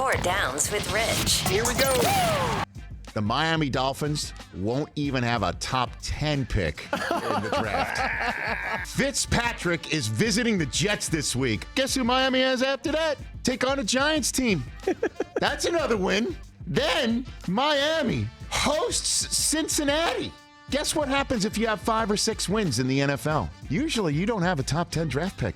Four Downs with Rich. Here we go. The Miami Dolphins won't even have a top 10 pick in the draft. Fitzpatrick is visiting the Jets this week. Guess who Miami has after that? Take on a Giants team. That's another win. Then Miami hosts Cincinnati. Guess what happens if you have 5 or 6 wins in the NFL? Usually you don't have a top 10 draft pick.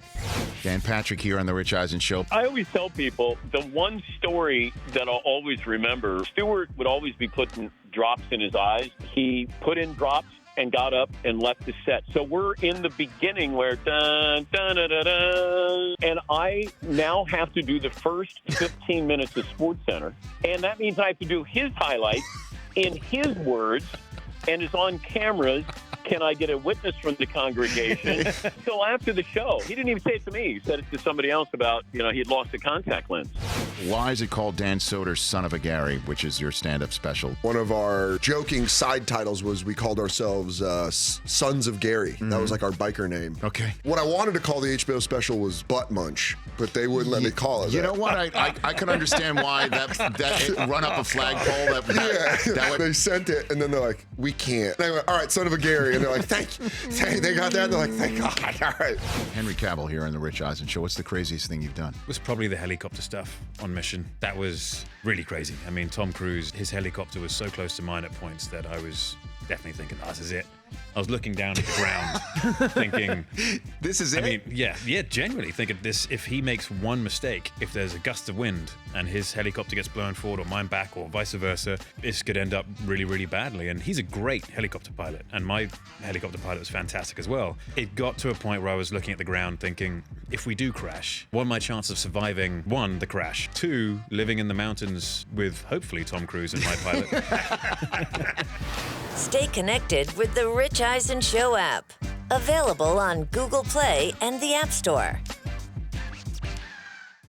Dan Patrick here on The Rich Eisen Show. I always tell people the one story that I'll always remember, Stewart would always be putting drops in his eyes. He put in drops and got up and left the set. So we're in the beginning where dun, dun, dun, dun, dun, and I now have to do the first 15 minutes of SportsCenter. And that means I have to do his highlights in his words, and it's on cameras. Can I get a witness from the congregation? So after the show, he didn't even say it to me. He said it to somebody else about, he had lost a contact lens. Why is it called Dan Soder's Son of a Gary, which is your stand-up special? One of our joking side titles was we called ourselves Sons of Gary. Mm-hmm. That was like our biker name. Okay. What I wanted to call the HBO special was Butt Munch, but they wouldn't let me call it. You know what? I can understand why that run up a flagpole. They sent it, and then they're like, we can't. They went, all right, Son of a Gary. And they're like, thank you. They got that. And they're like, thank God. All right. Henry Cavill here on The Rich Eisen Show. What's the craziest thing you've done? It was probably the helicopter stuff on Mission. That was really crazy. I mean, Tom Cruise, his helicopter was so close to mine at points that I was definitely thinking, this is it. I was looking down at the ground thinking, this is it? I mean, yeah, genuinely thinking this, if he makes one mistake, if there's a gust of wind and his helicopter gets blown forward or mine back or vice versa, this could end up really, really badly. And he's a great helicopter pilot. And my helicopter pilot was fantastic as well. It got to a point where I was looking at the ground thinking, if we do crash, what are my chances of surviving, 1, the crash, 2, living in the mountains with hopefully Tom Cruise and my pilot. Stay connected with the Rich Eisen Show app. Available on Google Play and the App Store.